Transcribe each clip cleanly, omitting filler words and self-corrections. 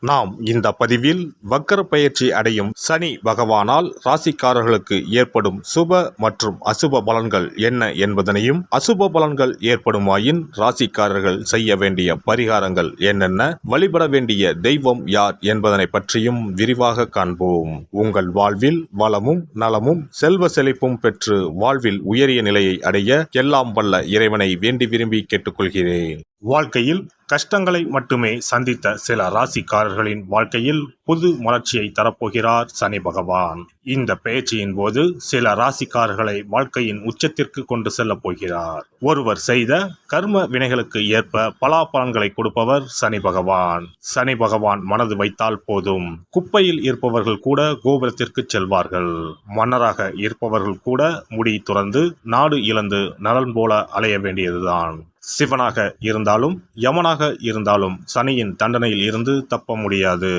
நாம் இந்த பதிவில் வக்கர பெயர்ச்சி அடையும் சனி பகவானால் ராசிக்காரர்களுக்கு ஏற்படும் சுப மற்றும் அசுப பலன்கள் என்ன என்பதனையும், அசுப பலன்கள் ஏற்படுமாயின் ராசிக்காரர்கள் செய்ய வேண்டிய பரிகாரங்கள் என்னென்ன, வழிபட வேண்டிய தெய்வம் யார் என்பதனை பற்றியும் விரிவாக காண்போம். உங்கள் வாழ்வில் வளமும் நலமும் செல்வ செழிப்பும் பெற்று வாழ்வில் உயரிய நிலையை அடைய எல்லாம் வல்ல இறைவனை வேண்டி விரும்பி கேட்டுக்கொள்கிறேன். வாழ்க்கையில் கஷ்டங்களை மட்டுமே சந்தித்த சில ராசிக்காரர்களின் வாழ்க்கையில் புது மலர்ச்சியை தரப்போகிறார் சனி பகவான். இந்த பெயர்ச்சியின் போது சில ராசிக்காரர்களை வாழ்க்கையின் உச்சத்திற்கு கொண்டு செல்ல போகிறார். ஒருவர் செய்த கர்ம வினைகளுக்கு ஏற்ப பலாபலன்களை கொடுப்பவர் சனி பகவான். சனி பகவான் மனது வைத்தால் போதும், குப்பையில் இருப்பவர்கள் கூட கோபுரத்திற்கு செல்வார்கள். மன்னராக இருப்பவர்கள் கூட முடி துறந்து நாடு இழந்து நலன் போல அலைய வேண்டியதுதான். சிவனாக இருந்தாலும் யமனாக இருந்தாலும் சனியின் தண்டனையில் இருந்து தப்ப முடியாது.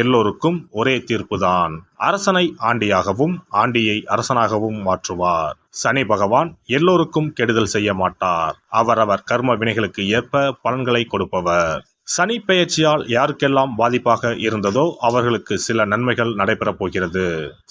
எல்லோருக்கும் ஒரே தீர்ப்புதான். அரசனை ஆண்டியாகவும் ஆண்டியை அரசனாகவும் மாற்றுவார். சனி பகவான் எல்லோருக்கும் கெடுதல் செய்ய மாட்டார். அவரவர் கர்ம வினைகளுக்கு ஏற்ப பலன்களை கொடுப்பவர். சனி பெயர்ச்சியால் யாருக்கெல்லாம் பாதிப்பாக இருந்ததோ அவர்களுக்கு சில நன்மைகள் நடைபெறப் போகிறது.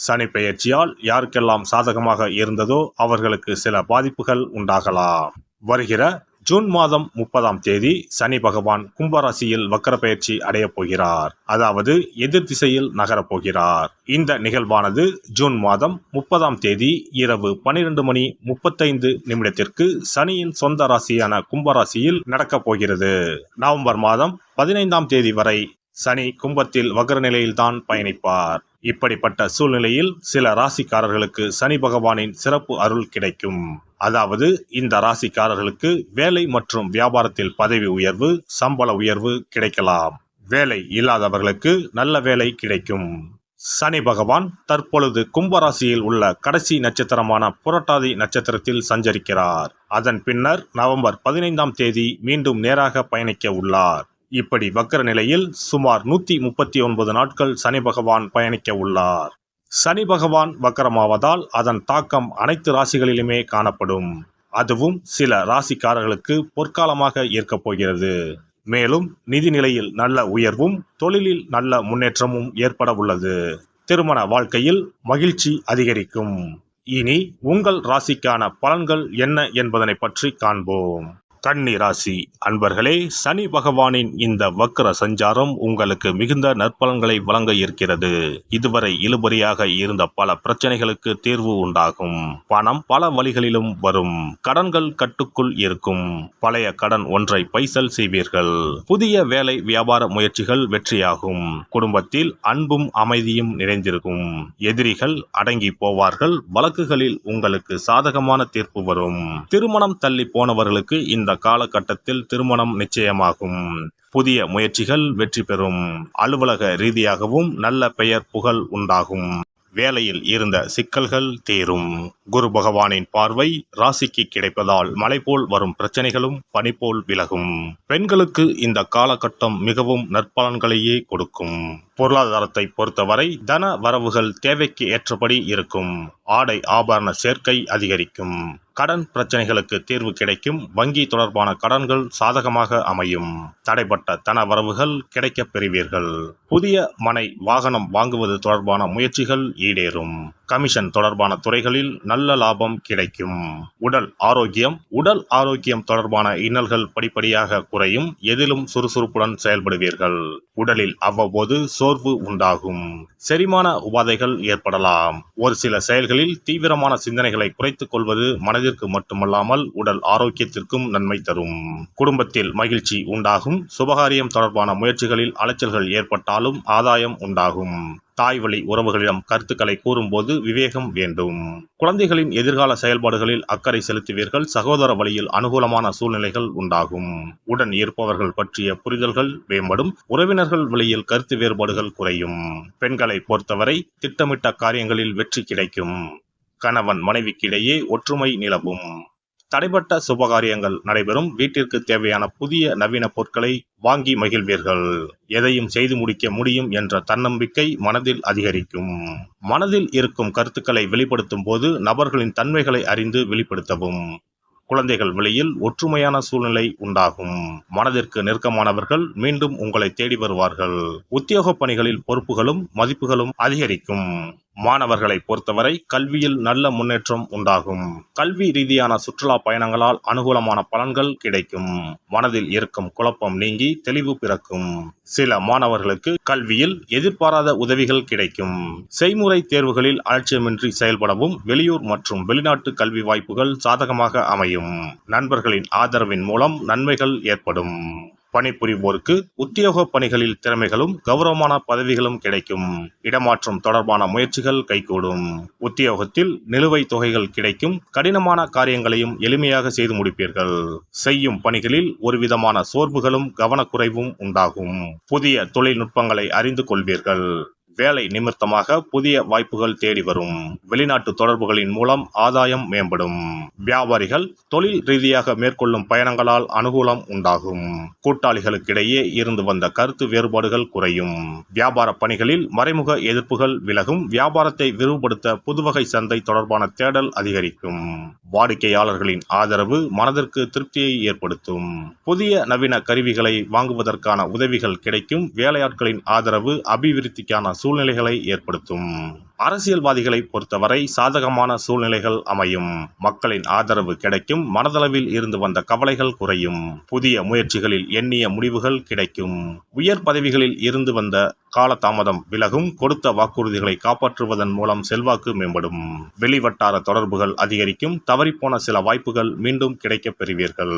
சனி பெயர்ச்சியால் யாருக்கெல்லாம் சாதகமாக இருந்ததோ அவர்களுக்கு சில பாதிப்புகள் உண்டாகலாம். வருகிற ஜூன் மாதம் 30ஆம் தேதி சனி பகவான் கும்பராசியில் வக்கர பெயர்ச்சி அடையப் போகிறார். அதாவது எதிர் திசையில் நகரப் போகிறார். இந்த நிகழ்வானது ஜூன் மாதம் 30ஆம் தேதி இரவு 12:35 சனியின் சொந்த ராசியான கும்பராசியில் நடக்கப் போகிறது. நவம்பர் மாதம் 15ஆம் தேதி வரை சனி கும்பத்தில் வக்ர நிலையில்தான் பயணிப்பார். இப்படிப்பட்ட சூழ்நிலையில் சில ராசிக்காரர்களுக்கு சனி பகவானின் சிறப்பு அருள் கிடைக்கும். அதாவது இந்த ராசிக்காரர்களுக்கு வேலை மற்றும் வியாபாரத்தில் பதவி உயர்வு, சம்பள உயர்வு கிடைக்கலாம். வேலை இல்லாதவர்களுக்கு நல்ல வேலை கிடைக்கும். சனி பகவான் தற்பொழுது கும்பராசியில் உள்ள கடைசி நட்சத்திரமான புரட்டாதி நட்சத்திரத்தில் சஞ்சரிக்கிறார். அதன் பின்னர் நவம்பர் 15ஆம் தேதி மீண்டும் நேராக பயணிக்க உள்ளார். இப்படி வக்கர நிலையில் சுமார் 139 நாட்கள் சனி பகவான் பயணிக்க உள்ளார். சனி பகவான் வக்கரமாவதால் அதன் தாக்கம் அனைத்து ராசிகளிலுமே காணப்படும். அதுவும் சில ராசிக்காரர்களுக்கு பொற்காலமாக இருக்கப் போகிறது. மேலும் நிதி நிலையில் நல்ல உயர்வும் தொழிலில் நல்ல முன்னேற்றமும் ஏற்பட உள்ளது. திருமண வாழ்க்கையில் மகிழ்ச்சி அதிகரிக்கும். இனி உங்கள் ராசிக்கான பலன்கள் என்ன என்பதனை பற்றி காண்போம். கன்னி ராசி அன்பர்களே, சனி பகவானின் இந்த வக்ர சஞ்சாரம் உங்களுக்கு மிகுந்த நற்பலன்களை வழங்க இருக்கிறது. இதுவரை இழுபறியாக இருந்த பல பிரச்சனைகளுக்கு தீர்வு உண்டாகும். பணம் பல வழிகளிலும் வரும். கடன்கள் கட்டுக்குள் இருக்கும். பழைய கடன் ஒன்றை பைசல் செய்வீர்கள். புதிய வேலை வியாபார முயற்சிகள் வெற்றியாகும். குடும்பத்தில் அன்பும் அமைதியும் நிறைந்திருக்கும். எதிரிகள் அடங்கி போவார்கள். வழக்குகளில் உங்களுக்கு சாதகமான தீர்ப்பு வரும். திருமணம் தள்ளி போனவர்களுக்கு இந்த காலகட்டத்தில் திருமணம் நிச்சயமாகும். புதிய முயற்சிகள் வெற்றி பெறும். அலுவலக ரீதியாகவும் நல்ல பெயர் புகழ் உண்டாகும். வேலையில் இருந்த சிக்கல்கள் தீரும். குரு பகவானின் பார்வை ராசிக்கு கிடைப்பதால் மழை போல் வரும் பிரச்சனைகளும் பனி போல் விலகும். பெண்களுக்கு இந்த காலகட்டம் மிகவும் நற்பலன்களையே கொடுக்கும். பொருளாதாரத்தை பொறுத்தவரை தன வரவுகள் தேவைக்கு ஏற்றபடி இருக்கும். ஆடை ஆபரண சேர்க்கை அதிகரிக்கும். கடன் பிரச்சனைகளுக்கு தீர்வு கிடைக்கும். வங்கி தொடர்பான கடன்கள் சாதகமாக அமையும். தடைப்பட்ட தன வரவுகள் கிடைக்கப் பெறுவீர்கள். புதிய மனை வாகனம் வாங்குவது தொடர்பான முயற்சிகள் ஈடேறும். கமிஷன் தொடர்பான துறைகளில் நல்ல லாபம் கிடைக்கும். உடல் ஆரோக்கியம் தொடர்பான இன்னல்கள் படிப்படியாக குறையும். எதிலும் சுறுசுறுப்புடன் செயல்படுவீர்கள். உடலில் அவ்வப்போது சோர்வு உண்டாகும். செரிமான உபாதைகள் ஏற்படலாம். ஒரு சில செயல்களில் தீவிரமான சிந்தனைகளை குறைத்துக் கொள்வது மனதிற்கு மட்டுமல்லாமல் உடல் ஆரோக்கியத்திற்கும் நன்மை தரும். குடும்பத்தில் மகிழ்ச்சி உண்டாகும். சுபகாரியம் தொடர்பான முயற்சிகளில் அலைச்சல்கள் ஏற்பட்டாலும் ஆதாயம் உண்டாகும். தாய் வழி உறவுகளிடம் கருத்துக்களை கூறும்போது விவேகம் வேண்டும். குழந்தைகளின் எதிர்கால செயல்பாடுகளில் அக்கறை செலுத்துவீர்கள். சகோதர வழியில் அனுகூலமான சூழ்நிலைகள் உண்டாகும். உடன் இருப்பவர்கள் பற்றிய புரிதல்கள் மேம்படும். உறவினர்கள் வழியில் கருத்து வேறுபாடுகள் குறையும். பெண்களை பொறுத்தவரை திட்டமிட்ட காரியங்களில் வெற்றி கிடைக்கும். கணவன் மனைவிக்கிடையே ஒற்றுமை நிலவும். தடைப்பட்ட சுபகாரியங்கள் நடைபெறும். வீட்டிற்கு தேவையான புதிய நவீன பொருட்களை வாங்கி மகிழ்வீர்கள். எதையும் செய்து முடிக்க முடியும் என்ற தன்னம்பிக்கை மனதில் அதிகரிக்கும். மனதில் இருக்கும் கருத்துக்களை வெளிப்படுத்தும் போது நபர்களின் தன்மைகளை அறிந்து வெளிப்படுத்தவும். குழந்தைகள் வழியில் ஒற்றுமையான சூழ்நிலை உண்டாகும். மனதிற்கு நெருக்கமானவர்கள் மீண்டும் உங்களை தேடி வருவார்கள். உத்தியோக பணிகளில் பொறுப்புகளும் மதிப்புகளும் அதிகரிக்கும். மாணவர்களை பொறுத்தவரை கல்வியில் நல்ல முன்னேற்றம் உண்டாகும். கல்வி ரீதியான சுற்றுலா பயணங்களால் அனுகூலமான பலன்கள் கிடைக்கும். மனதில் இருக்கும் குழப்பம் நீங்கி தெளிவு பிறக்கும். சில மாணவர்களுக்கு கல்வியில் எதிர்பாராத உதவிகள் கிடைக்கும். செய்முறை தேர்வுகளில் அலட்சியமின்றி செயல்படவும் வெளியூர் மற்றும் வெளிநாட்டு கல்வி வாய்ப்புகள் சாதகமாக அமையும். நண்பர்களின் ஆதரவின் மூலம் நன்மைகள் ஏற்படும். பணிபுரிவோருக்கு உத்தியோக பணிகளில் திறமைகளும் கௌரவமான பதவிகளும் கிடைக்கும். இடமாற்றம் தொடர்பான முயற்சிகள் கைகூடும். உத்தியோகத்தில் நிலுவைத் தொகைகள் கிடைக்கும். கடினமான காரியங்களையும் எளிமையாக செய்து முடிப்பீர்கள். செய்யும் பணிகளில் ஒருவிதமான சோர்வுகளும் கவனக்குறைவும் உண்டாகும். புதிய தொழில்நுட்பங்களை அறிந்து கொள்வீர்கள். வேலை நிமித்தமாக புதிய வாய்ப்புகள் தேடி வரும். வெளிநாட்டு தொடர்புகளின் மூலம் ஆதாயம் மேம்படும். வியாபாரிகள் தொழில் ரீதியாக மேற்கொள்ளும் பயணங்களால் அனுகூலம் உண்டாகும். கூட்டாளிகளுக்கிடையே இருந்து வந்த கருத்து வேறுபாடுகள் குறையும். வியாபார பணிகளில் மறைமுக எதிர்ப்புகள் விலகும். வியாபாரத்தை விரிவுபடுத்த புதுவகை சந்தை தொடர்பான தேடல் அதிகரிக்கும். வாடிக்கையாளர்களின் ஆதரவு மனதிற்கு திருப்தியை ஏற்படுத்தும். புதிய நவீன கருவிகளை வாங்குவதற்கான உதவிகள் கிடைக்கும். வேலையாட்களின் ஆதரவு அபிவிருத்திக்கான சூழ்நிலைகளை ஏற்படுத்தும். அரசியல்வாதிகளை பொறுத்தவரை சாதகமான சூழ்நிலைகள் அமையும். மக்களின் ஆதரவு கிடைக்கும். மனதளவில் இருந்து வந்த கவலைகள் குறையும். புதிய முயற்சிகளில் எண்ணிய முடிவுகள் கிடைக்கும். உயர் பதவிகளில் இருந்து வந்த காலதாமதம் விலகும். கொடுத்த வாக்குறுதிகளை காப்பாற்றுவதன் மூலம் செல்வாக்கு மேம்படும். வெளிவட்டார தொடர்புகள் அதிகரிக்கும். தவறிப்போன சில வாய்ப்புகள் மீண்டும் கிடைக்கப் பெறுவீர்கள்.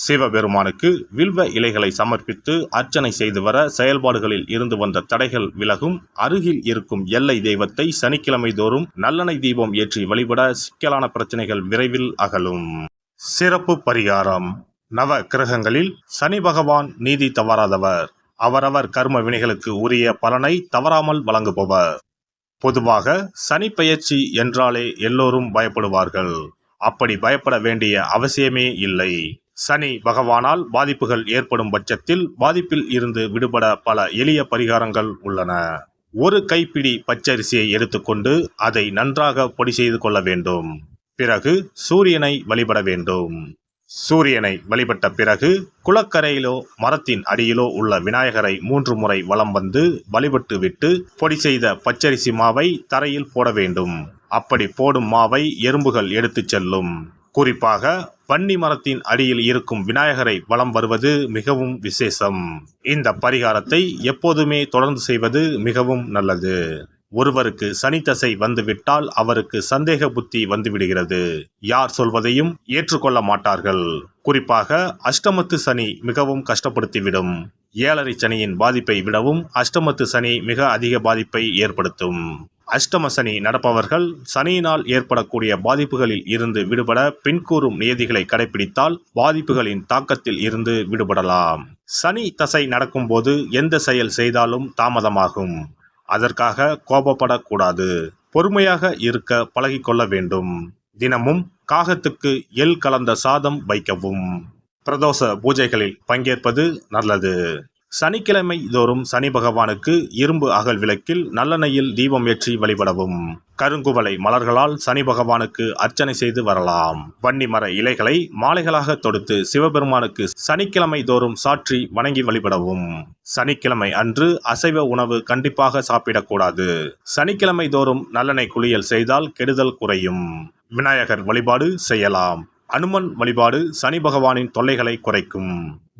சிவபெருமானுக்கு வில்வ இலைகளை சமர்ப்பித்து அர்ச்சனை செய்து வர செயல்பாடுகளில் இருந்து வந்த தடைகள் விலகும். அருகில் இருக்கும் எல்லை தெய்வத்தை சனிக்கிழமை தோறும் நல்லெண்ணெய் தீபம் ஏற்றி வழிபட சிக்கலான பிரச்சனைகள் விரைவில் அகலும். சிறப்பு பரிகாரம். நவ கிரகங்களில் சனி பகவான் நீதி தவறாதவர். அவரவர் கர்ம வினைகளுக்கு உரிய பலனை தவறாமல் வழங்குபவர். பொதுவாக சனி பெயர்ச்சி என்றாலே எல்லோரும் பயப்படுவார்கள். அப்படி பயப்பட வேண்டிய அவசியமே இல்லை. சனி பகவானால் பாதிப்புகள் ஏற்படும் பட்சத்தில் பாதிப்பில் இருந்து விடுபட பல எளிய பரிகாரங்கள் உள்ளன. ஒரு கைப்பிடி பச்சரிசியை எடுத்துக்கொண்டு அதை நன்றாக பொடி செய்து கொள்ள வேண்டும். பிறகு சூரியனை வழிபட வேண்டும். சூரியனை வழிபட்ட பிறகு குளக்கரையிலோ மரத்தின் அடியிலோ உள்ள விநாயகரை 3 முறை வலம் வந்து வழிபட்டு விட்டு பொடி செய்த பச்சரிசி மாவை தரையில் போட வேண்டும். அப்படி போடும் மாவை எறும்புகள் எடுத்துச் செல்லும். குறிப்பாக வன்னி மரத்தின் அடியில் இருக்கும் விநாயகரை வலம் வருவது மிகவும் விசேஷம். இந்த பரிகாரத்தை எப்போதுமே தொடர்ந்து செய்வது மிகவும் நல்லது. ஒருவருக்கு சனி தசை வந்துவிட்டால் அவருக்கு சந்தேக புத்தி வந்துவிடுகிறது. யார் சொல்வதையும் ஏற்றுக்கொள்ள மாட்டார்கள். குறிப்பாக அஷ்டமத்து சனி மிகவும் கஷ்டப்படுத்திவிடும். 7.5 சனியின் பாதிப்பை விடவும் அஷ்டமத்து சனி மிக அதிக பாதிப்பை ஏற்படுத்தும். அஷ்டம சனி நடப்பவர்கள் சனியினால் ஏற்படக்கூடிய பாதிப்புகளில் இருந்து விடுபட பின்கூறும் நியதிகளை கடைபிடித்தால் பாதிப்புகளின் தாக்கத்தில் இருந்து விடுபடலாம். சனி தசை நடக்கும்போது எந்த செயல் செய்தாலும் தாமதமாகும். அதற்காக கோபப்படக்கூடாது. பொறுமையாக இருக்க பழகிக்கொள்ள வேண்டும். தினமும் காகத்துக்கு எள் கலந்த சாதம் வைக்கவும். பிரதோஷ பூஜைகளில் பங்கேற்பது நல்லது. சனிக்கிழமை தோறும் சனி பகவானுக்கு இரும்பு அகல் விளக்கில் நல்லெண்ணெயில் தீபம் ஏற்றி வழிபடவும். கருங்குவளை மலர்களால் சனி பகவானுக்கு அர்ச்சனை செய்து வரலாம். வன்னி மர இலைகளை மாலைகளாக தொடுத்து சிவபெருமானுக்கு சனிக்கிழமை தோறும் சாற்றி வணங்கி வழிபடவும். சனிக்கிழமை அன்று அசைவ உணவு கண்டிப்பாக சாப்பிடக்கூடாது. சனிக்கிழமை தோறும் நல்லெண்ணெய் குளியல் செய்தால் கெடுதல் குறையும். விநாயகர் வழிபாடு செய்யலாம். அனுமன் வழிபாடு சனி பகவானின் தொல்லைகளை குறைக்கும்.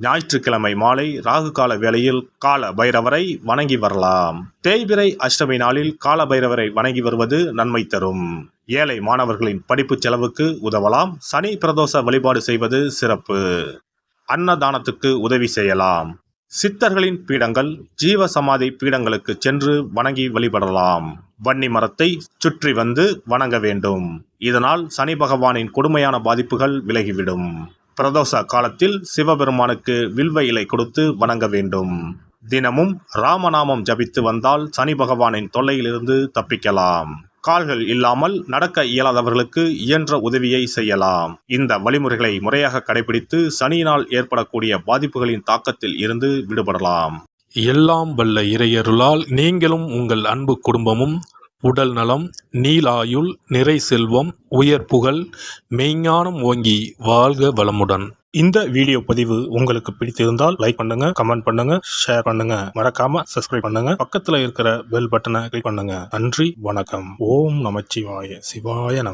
ஞாயிற்றுக்கிழமை மாலை ராகு கால வேளையில் கால பைரவரை வணங்கி வரலாம். தேய்பிறை அஷ்டமி நாளில் கால பைரவரை வணங்கி வருவது நன்மை தரும். ஏழை மாணவர்களின் படிப்பு செலவுக்கு உதவலாம். சனி பிரதோஷ வழிபாடு செய்வது சிறப்பு. அன்னதானத்துக்கு உதவி செய்யலாம். சித்தர்களின் பீடங்கள் ஜீவ சமாதி பீடங்களுக்கு சென்று வணங்கி வழிபடலாம். வன்னி மரத்தை சுற்றி வந்து வணங்க வேண்டும். இதனால் சனி பகவானின் கொடுமையான பாதிப்புகள் விலகிவிடும். பிரதோஷ காலத்தில் சிவபெருமானுக்கு வில்வ இலை கொடுத்து வணங்க வேண்டும். தினமும் ராமநாமம் ஜபித்து வந்தால் சனி பகவானின் தொல்லையிலிருந்து தப்பிக்கலாம். கால்கள் இல்லாமல் நடக்க இயலாதவர்களுக்கு இயன்ற உதவியை செய்யலாம். இந்த வழிமுறைகளை முறையாக கடைபிடித்து சனியினால் ஏற்படக்கூடிய பாதிப்புகளின் தாக்கத்தில் இருந்து விடுபடலாம். எல்லாம் வல்ல இறையருளால் நீங்களும் உங்கள் அன்பு குடும்பமும் உடல் நலம், நீலாயுள், நிறை செல்வம், உயர் புகழ், மெய்ஞானம் ஓங்கி வாழ்க வளமுடன். இந்த வீடியோ பதிவு உங்களுக்கு பிடித்திருந்தால் லைக் பண்ணுங்க, கமெண்ட் பண்ணுங்க, ஷேர் பண்ணுங்க. மறக்காம சப்ஸ்கிரைப் பண்ணுங்க. பக்கத்துல இருக்கிற பெல் பட்டனை கிளிக் பண்ணுங்க. நன்றி, வணக்கம். ஓம் நமச்சிவாய. சிவாய நம.